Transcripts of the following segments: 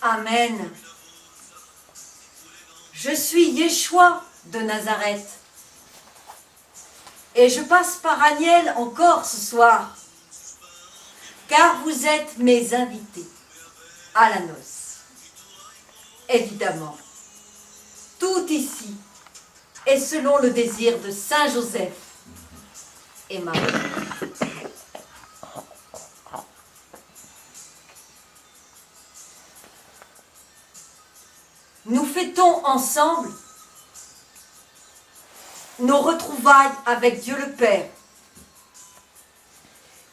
Amen. Je suis Yeshua de Nazareth. Et je passe par Aniel encore ce soir, car vous êtes mes invités à la noce. Évidemment, tout ici est selon le désir de Saint Joseph et Marie. Nous fêtons ensemble nos retrouvailles avec Dieu le Père,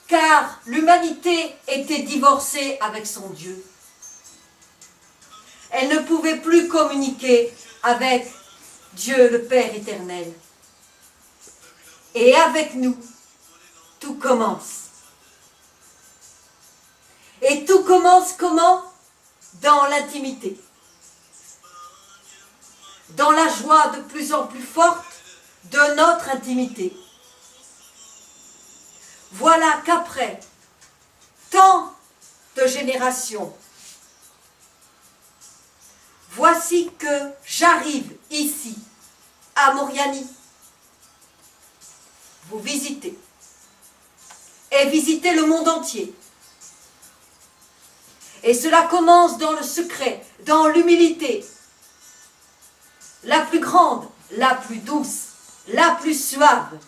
car l'humanité était divorcée avec son Dieu. Elle ne pouvait plus communiquer avec Dieu le Père éternel. Et avec nous, tout commence. Et tout commence comment? Dans l'intimité. Dans la joie de plus en plus forte de notre intimité. Voilà qu'après tant de générations, voici que j'arrive ici, à Moriani. Vous visitez. Et visitez le monde entier. Et cela commence dans le secret, dans l'humilité. La plus grande, la plus douce, la plus suave.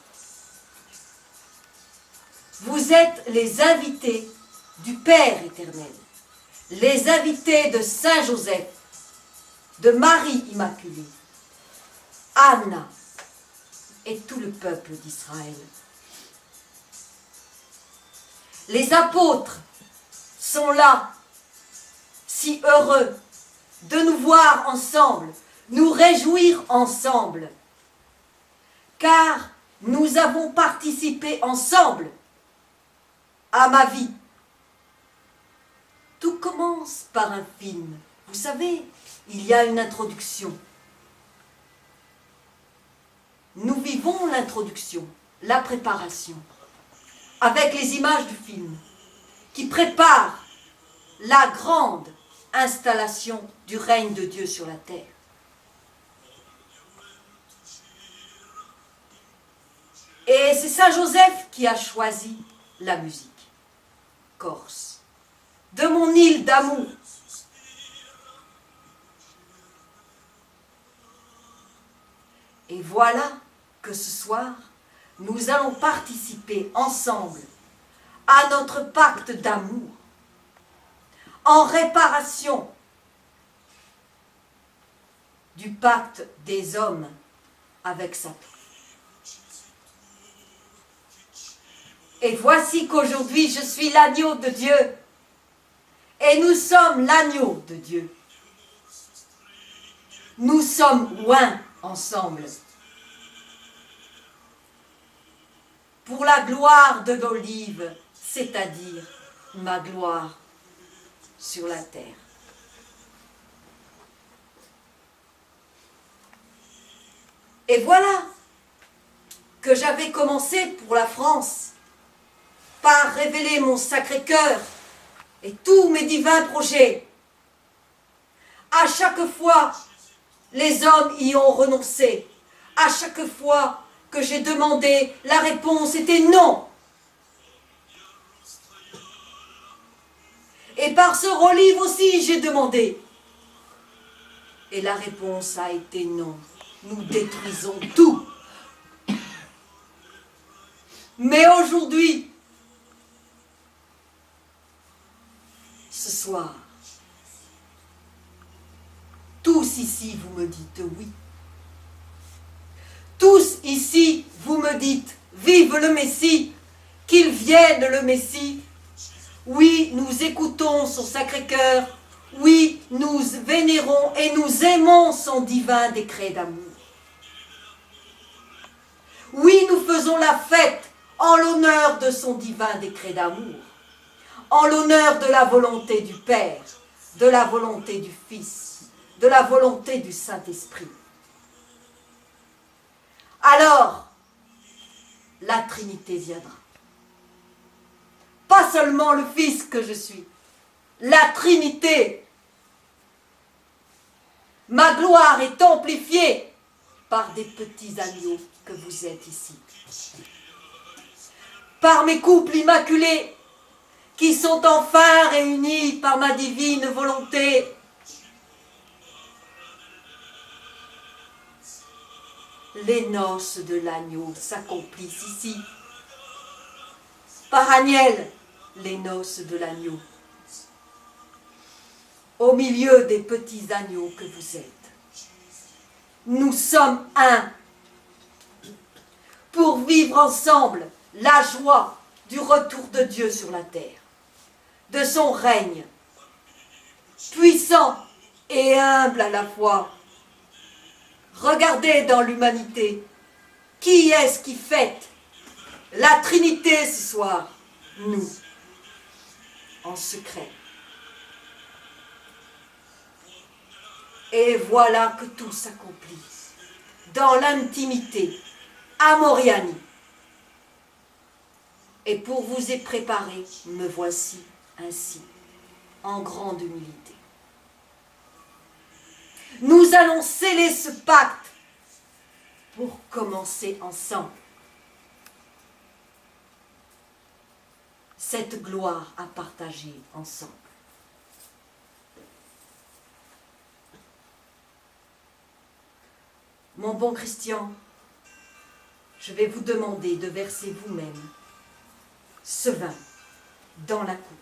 Vous êtes les invités du Père éternel. Les invités de Saint Joseph, de Marie Immaculée, Anna et tout le peuple d'Israël. Les apôtres sont là, si heureux de nous voir ensemble, nous réjouir ensemble, car nous avons participé ensemble à ma vie. Tout commence par un film. Vous savez, il y a une introduction. Nous vivons l'introduction, la préparation, avec les images du film, qui préparent la grande installation du règne de Dieu sur la terre. Et c'est Saint Joseph qui a choisi la musique corse, de mon île d'amour. Et voilà que ce soir, nous allons participer ensemble à notre pacte d'amour, en réparation du pacte des hommes avec Satan. Et voici qu'aujourd'hui je suis l'agneau de Dieu, et nous sommes l'agneau de Dieu. Nous sommes oints ensemble, pour la gloire de l'olive, c'est-à-dire ma gloire sur la terre. Et voilà que j'avais commencé pour la France par révéler mon Sacré-Cœur et tous mes divins projets. À chaque fois, les hommes y ont renoncé. À chaque fois que j'ai demandé, la réponse était non. Et par ce relive aussi, j'ai demandé. Et la réponse a été non. Nous détruisons tout. Mais aujourd'hui, ce soir, tous ici, vous me dites oui. Tous ici, vous me dites, vive le Messie, qu'il vienne le Messie. Oui, nous écoutons son Sacré-Cœur. Oui, nous vénérons et nous aimons son divin décret d'amour. Oui, nous faisons la fête en l'honneur de son divin décret d'amour, en l'honneur de la volonté du Père, de la volonté du Fils, de la volonté du Saint-Esprit. Alors, la Trinité viendra. Pas seulement le Fils que je suis, la Trinité Ma gloire est amplifiée par des petits agneaux que vous êtes ici. Par mes couples immaculés qui sont enfin réunis par ma divine volonté. Les noces de l'agneau s'accomplissent ici. Par Agnel, les noces de l'agneau. Au milieu des petits agneaux que vous êtes. Nous sommes un. Pour vivre ensemble la joie du retour de Dieu sur la terre. De son règne. Puissant et humble à la fois. Regardez dans l'humanité. Qui est-ce qui fête la Trinité ce soir? Nous. En secret. Et voilà que tout s'accomplit. Dans l'intimité. À Moriani. Et pour vous y préparer, me voici ainsi, en grande humilité. Nous allons sceller ce pacte pour commencer ensemble cette gloire à partager ensemble. Mon bon Christian, je vais vous demander de verser vous-même ce vin dans la coupe.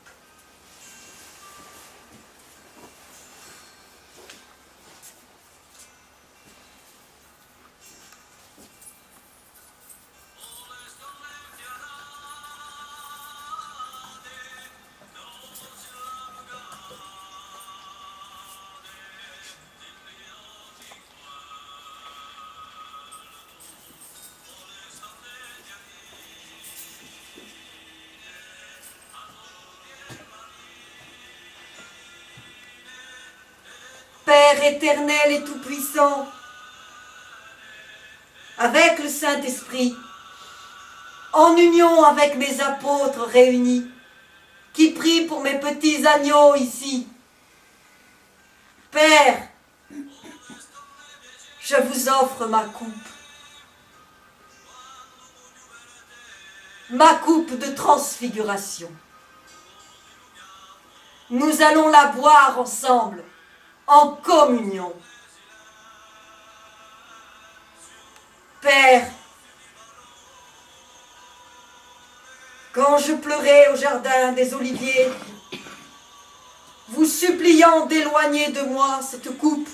Père éternel et tout-puissant, avec le Saint-Esprit, en union avec mes apôtres réunis, qui prient pour mes petits agneaux ici. Père, je vous offre ma coupe de transfiguration. Nous allons la boire ensemble, en communion. Père, quand je pleurais au jardin des Oliviers, vous suppliant d'éloigner de moi cette coupe,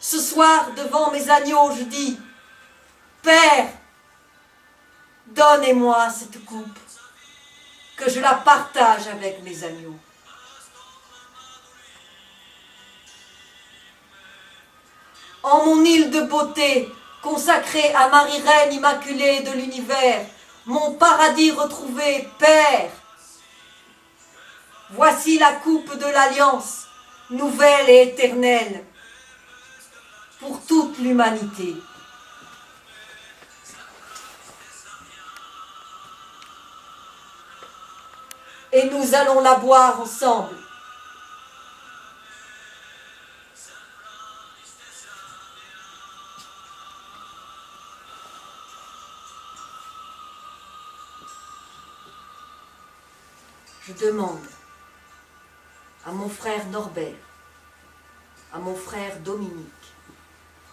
ce soir, devant mes agneaux, je dis, Père, donnez-moi cette coupe, que je la partage avec mes agneaux. En mon île de beauté, consacrée à Marie Reine Immaculée de l'univers, mon paradis retrouvé, Père, voici la coupe de l'Alliance, nouvelle et éternelle, pour toute l'humanité. Et nous allons la boire ensemble. Je demande à mon frère Norbert, à mon frère Dominique,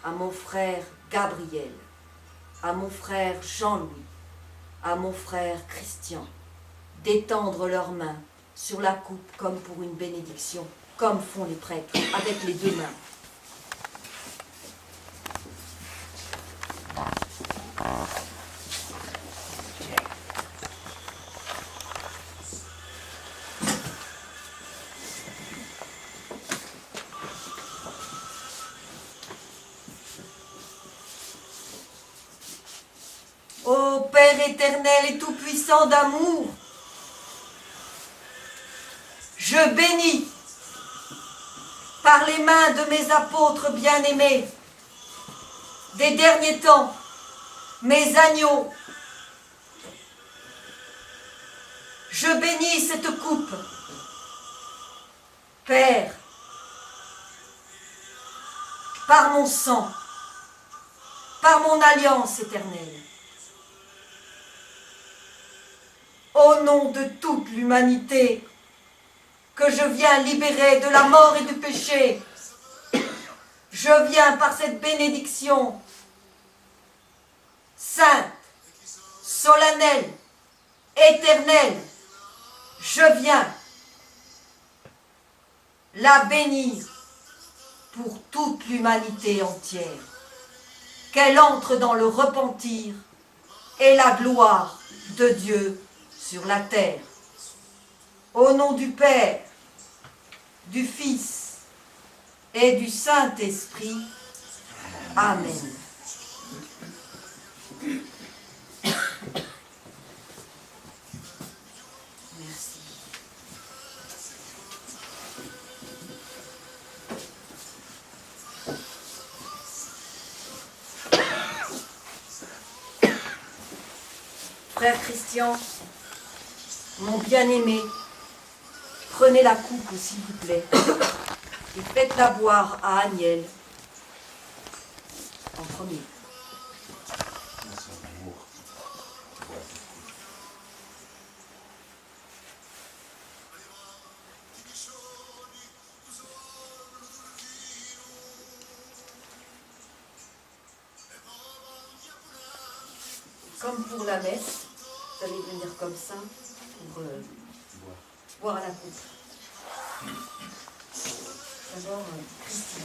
à mon frère Gabriel, à mon frère Jean-Louis, à mon frère Christian, d'étendre leurs mains sur la coupe comme pour une bénédiction, comme font les prêtres, avec les deux mains. Ô Père éternel et tout-puissant d'amour, je bénis par les mains de mes apôtres bien-aimés des derniers temps, mes agneaux. Je bénis cette coupe. Père, par mon sang, par mon alliance éternelle. Au nom de toute l'humanité, que je viens libérer de la mort et du péché, je viens par cette bénédiction sainte, solennelle, éternelle, je viens la bénir pour toute l'humanité entière, qu'elle entre dans le repentir et la gloire de Dieu sur la terre. Au nom du Père, du Fils et du Saint-Esprit. Amen. Merci. Frère Christian, mon bien-aimé, prenez la coupe, s'il vous plaît, et faites-la boire à Agnès en premier. Comme pour la messe, vous allez venir comme ça pour boire à la coupe. D'abord, Christine.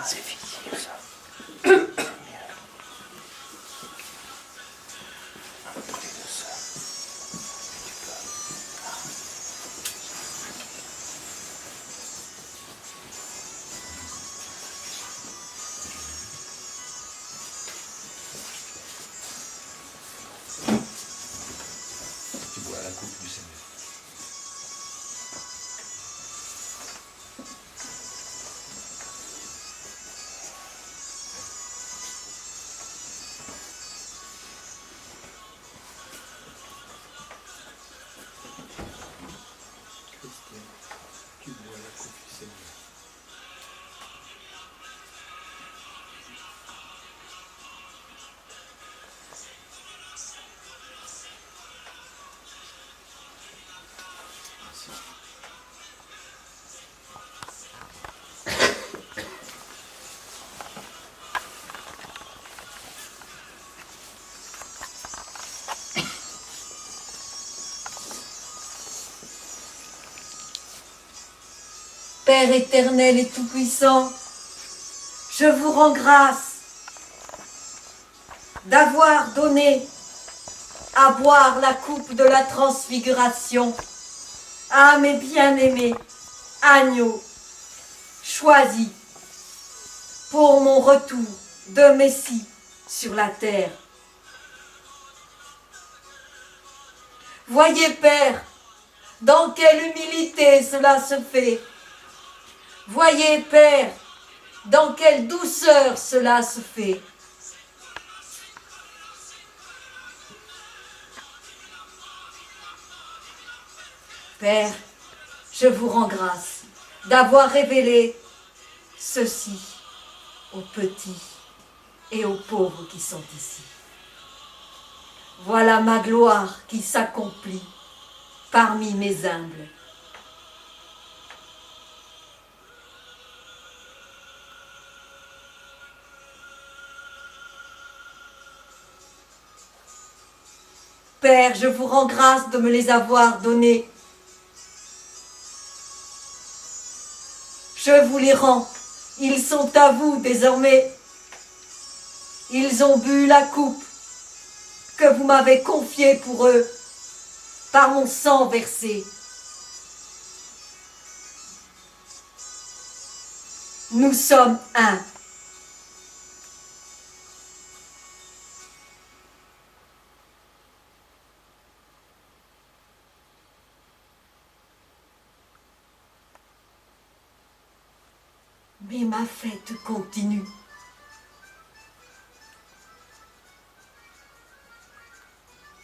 C'est fini ça. Un peu de ça. Père éternel et tout-puissant, je vous rends grâce d'avoir donné à boire la coupe de la transfiguration à mes bien-aimés agneaux choisis pour mon retour de Messie sur la terre. Voyez, Père, dans quelle humilité cela se fait. Voyez, Père, dans quelle douceur cela se fait. Père, je vous rends grâce d'avoir révélé ceci aux petits et aux pauvres qui sont ici. Voilà ma gloire qui s'accomplit parmi mes humbles. Père, je vous rends grâce de me les avoir donnés. Je vous les rends. Ils sont à vous désormais. Ils ont bu la coupe que vous m'avez confiée pour eux par mon sang versé. Nous sommes un. Mais ma fête continue.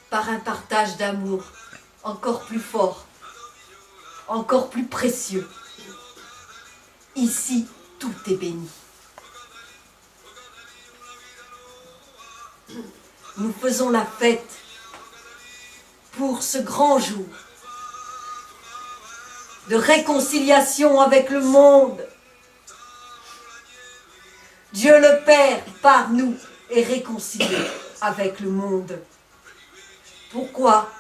Par un partage d'amour encore plus fort, encore plus précieux. Ici, tout est béni. Nous faisons la fête pour ce grand jour de réconciliation avec le monde. Dieu le Père, par nous, est réconcilié avec le monde. Pourquoi?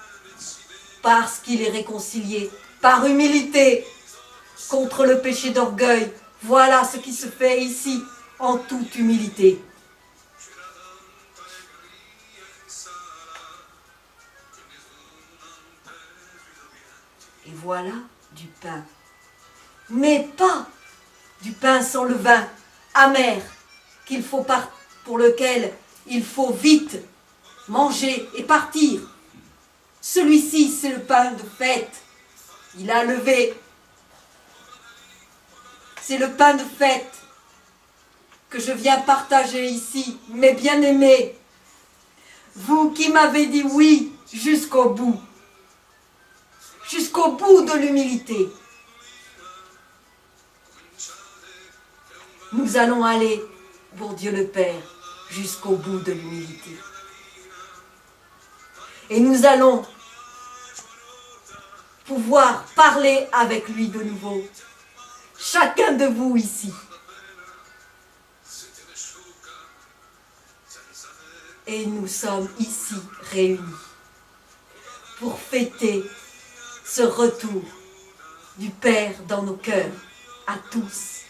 Parce qu'il est réconcilié par humilité contre le péché d'orgueil. Voilà ce qui se fait ici, en toute humilité. Et voilà du pain. Mais pas du pain sans levain, amer, pour lequel il faut vite manger et partir. Celui-ci, c'est le pain de fête. Il a levé. C'est le pain de fête que je viens partager ici, mes bien-aimés. Vous qui m'avez dit oui jusqu'au bout de l'humilité. Nous allons aller pour Dieu le Père jusqu'au bout de l'humilité. Et nous allons pouvoir parler avec lui de nouveau. Chacun de vous ici. Et nous sommes ici réunis pour fêter ce retour du Père dans nos cœurs, à tous.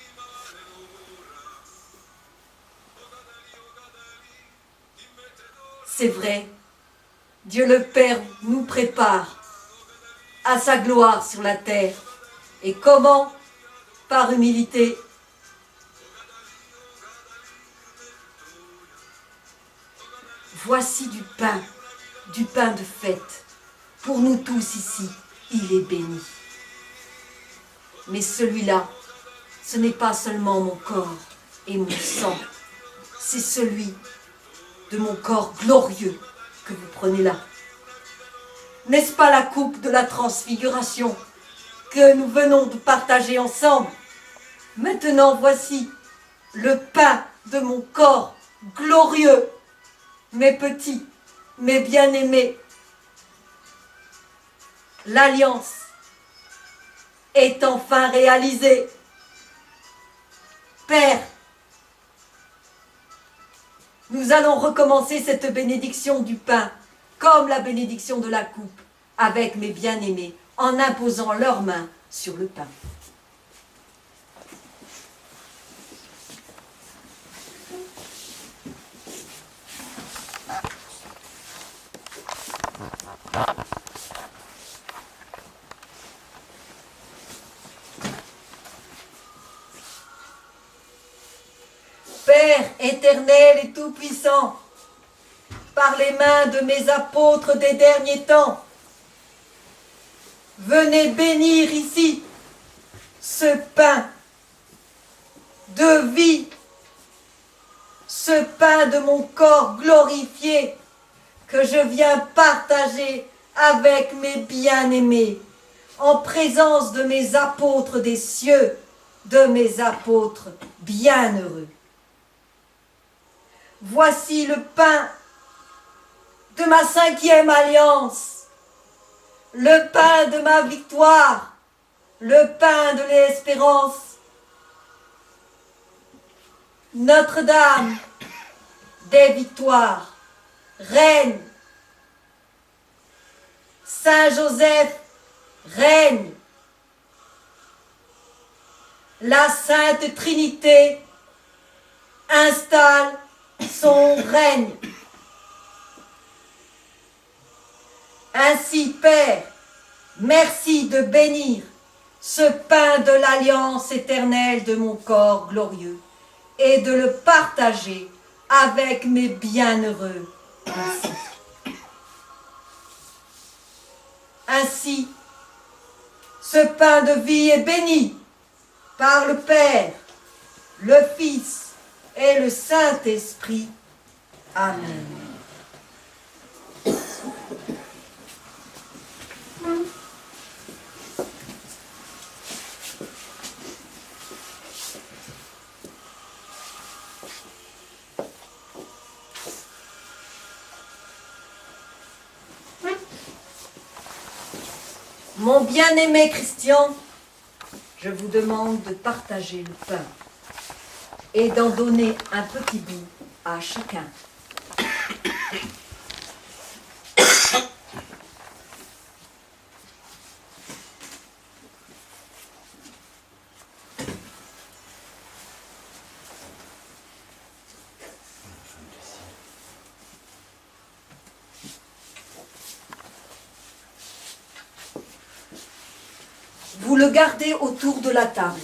C'est vrai, Dieu le Père nous prépare à sa gloire sur la terre. Et comment? Par humilité. Voici du pain de fête. Pour nous tous ici, il est béni. Mais celui-là, ce n'est pas seulement mon corps et mon sang, c'est celui de mon corps glorieux que vous prenez là. N'est-ce pas la coupe de la transfiguration que nous venons de partager ensemble? Maintenant, voici le pain de mon corps glorieux, mes petits, mes bien-aimés. L'alliance est enfin réalisée. Père, nous allons recommencer cette bénédiction du pain, comme la bénédiction de la coupe, avec mes bien-aimés, en imposant leurs mains sur le pain. Père éternel et tout-puissant, par les mains de mes apôtres des derniers temps, venez bénir ici ce pain de vie, ce pain de mon corps glorifié que je viens partager avec mes bien-aimés, en présence de mes apôtres des cieux, de mes apôtres bienheureux. Voici le pain de ma 5e alliance, le pain de ma victoire, le pain de l'espérance. Notre-Dame des victoires, règne. Saint-Joseph règne. La Sainte Trinité installe son règne. Ainsi, Père, merci de bénir ce pain de l'alliance éternelle de mon corps glorieux et de le partager avec mes bienheureux ainsi. Ainsi, ce pain de vie est béni par le Père, le Fils et le Saint-Esprit. Amen. Mon bien-aimé Christian, je vous demande de partager le pain et d'en donner un petit bout à chacun. Vous le gardez autour de la table.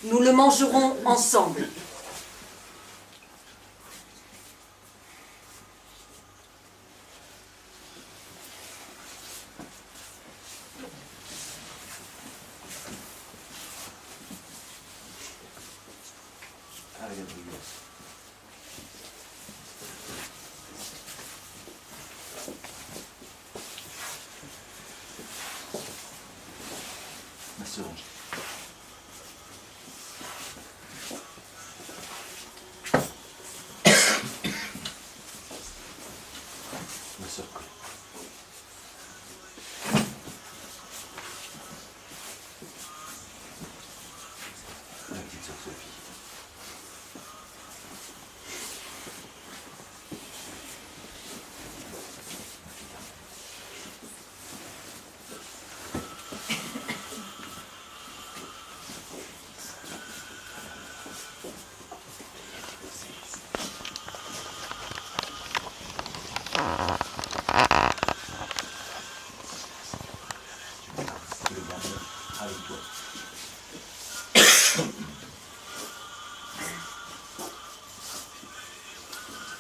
Nous le mangerons ensemble. Ma sœur Angèle. Ma sœur Colette. Ma petite sœur Sophie. Le garde avec toi.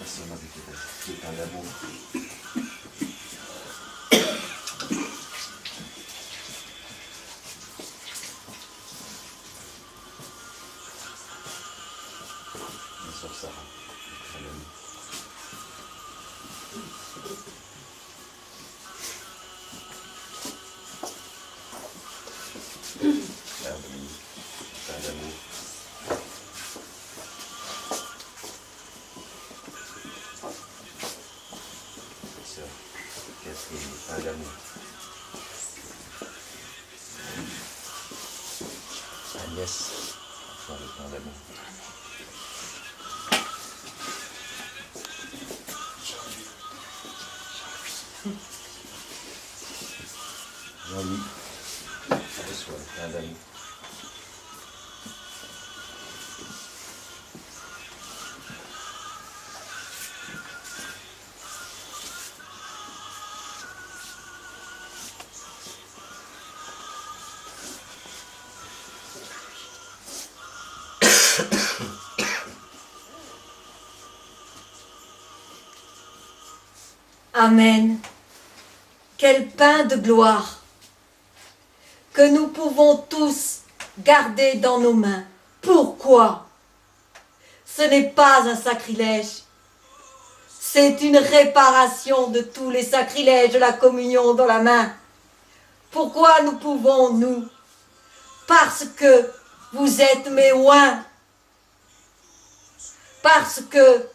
Ma sœur Marie-Thérèse, qui est un amour. Ma sœur Sarah, un ami. Mère Dominique, plein d'amour. très bon. Jean-Louis, reçois, plein d'amis. Amen. Quel pain de gloire que nous pouvons tous garder dans nos mains. Pourquoi? Ce n'est pas un sacrilège. C'est une réparation de tous les sacrilèges de la communion dans la main. Pourquoi nous pouvons, nous? Parce que vous êtes mes oins. Parce que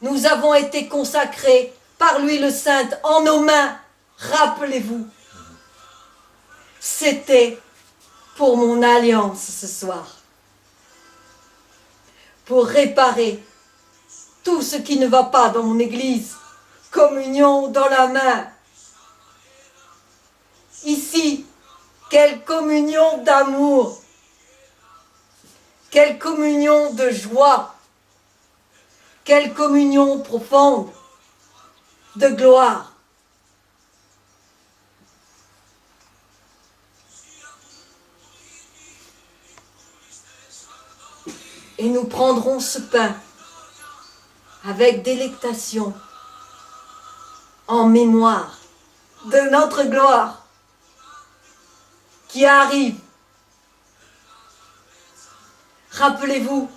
nous avons été consacrés par l'huile sainte en nos mains. Rappelez-vous, c'était pour mon alliance ce soir. Pour réparer tout ce qui ne va pas dans mon église. Communion dans la main. Ici, quelle communion d'amour. Quelle communion de joie. Quelle communion profonde de gloire. Et nous prendrons ce pain avec délectation en mémoire de notre gloire qui arrive. Rappelez-vous,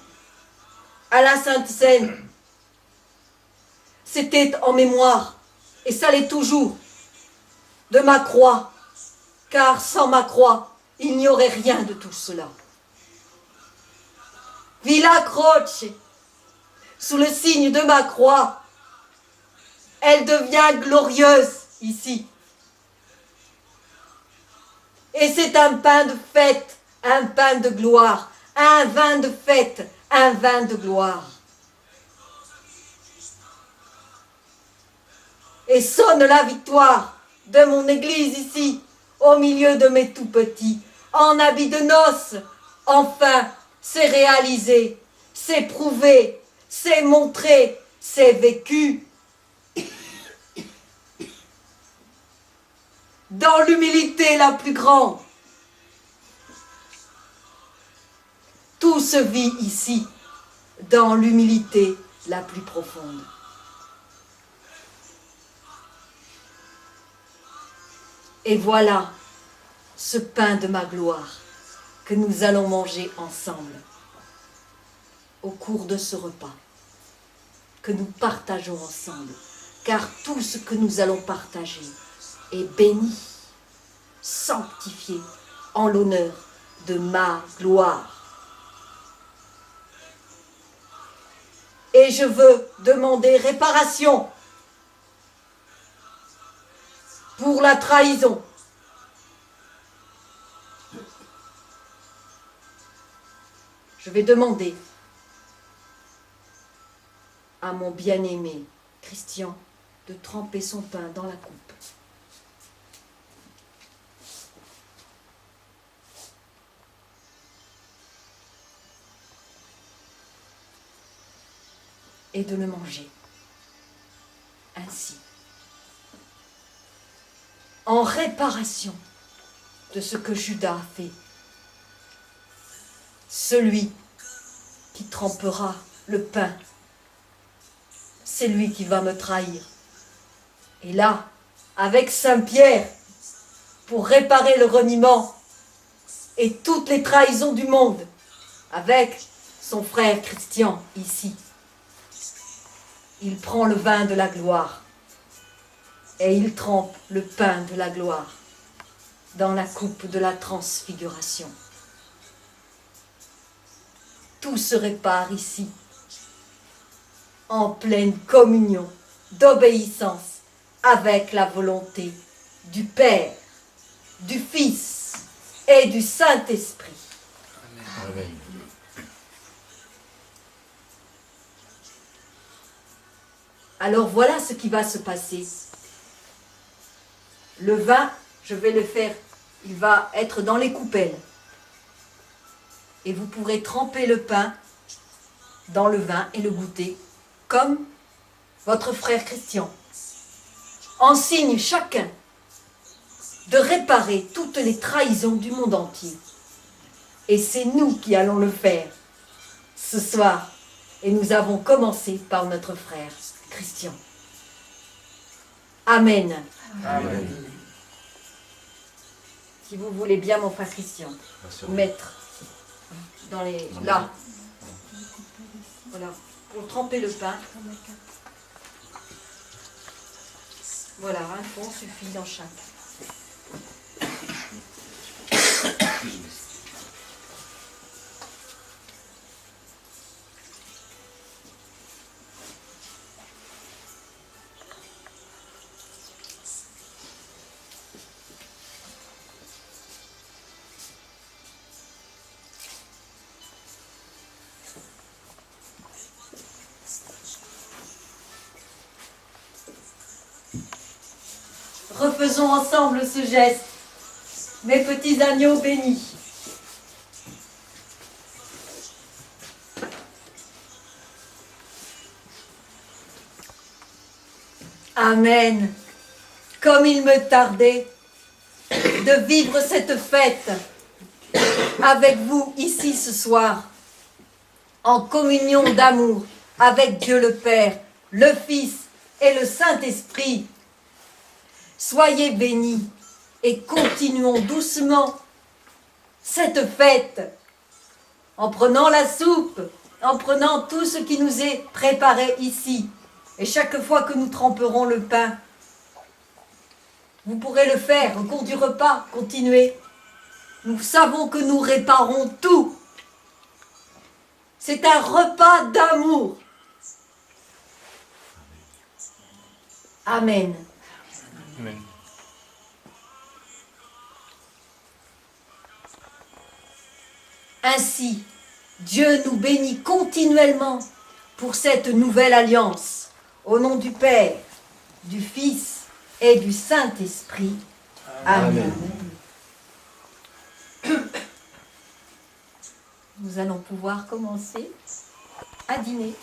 à la Sainte Seine, c'était en mémoire, et ça l'est toujours, de ma croix, car sans ma croix, il n'y aurait rien de tout cela. Villa Croce, sous le signe de ma croix, elle devient glorieuse ici. Et c'est un pain de fête, un pain de gloire, un vin de fête, un vin de gloire. Et sonne la victoire de mon église ici, au milieu de mes tout petits, en habit de noces. Enfin, c'est réalisé, c'est prouvé, c'est montré, c'est vécu. Dans l'humilité la plus grande. Tout se vit ici, dans l'humilité la plus profonde. Et voilà ce pain de ma gloire que nous allons manger ensemble au cours de ce repas, que nous partageons ensemble, car tout ce que nous allons partager est béni, sanctifié en l'honneur de ma gloire. Et je veux demander réparation pour la trahison. Je vais demander à mon bien-aimé Christian de tremper son pain dans la coupe. Et de le manger ainsi, en réparation de ce que Judas a fait. Celui qui trempera le pain, c'est lui qui va me trahir. Et là, avec Saint-Pierre, pour réparer le reniement et toutes les trahisons du monde, avec son frère Christian ici, il prend le vin de la gloire et il trempe le pain de la gloire dans la coupe de la transfiguration. Tout se répare ici, en pleine communion d'obéissance avec la volonté du Père, du Fils et du Saint-Esprit. Amen. Alors voilà ce qui va se passer. Le vin, je vais le faire, il va être dans les coupelles. Et vous pourrez tremper le pain dans le vin et le goûter, comme votre frère Christian. En signe chacun de réparer toutes les trahisons du monde entier. Et c'est nous qui allons le faire ce soir. Et nous avons commencé par notre frère Christian. Amen. Amen. Si vous voulez bien, mon frère Christian, mettre dans les... là. Voilà, pour tremper le pain. Voilà, un fond suffit dans chaque. Refaisons ensemble ce geste, mes petits agneaux bénis. Amen. Comme il me tardait de vivre cette fête avec vous ici ce soir, en communion d'amour avec Dieu le Père, le Fils et le Saint-Esprit. Soyez bénis et continuons doucement cette fête en prenant la soupe, en prenant tout ce qui nous est préparé ici. Et chaque fois que nous tremperons le pain, vous pourrez le faire au cours du repas, continuez. Nous savons que nous réparons tout. C'est un repas d'amour. Amen. Amen. Ainsi, Dieu nous bénit continuellement pour cette nouvelle alliance. Au nom du Père, du Fils et du Saint-Esprit. Amen. Nous allons pouvoir commencer à dîner.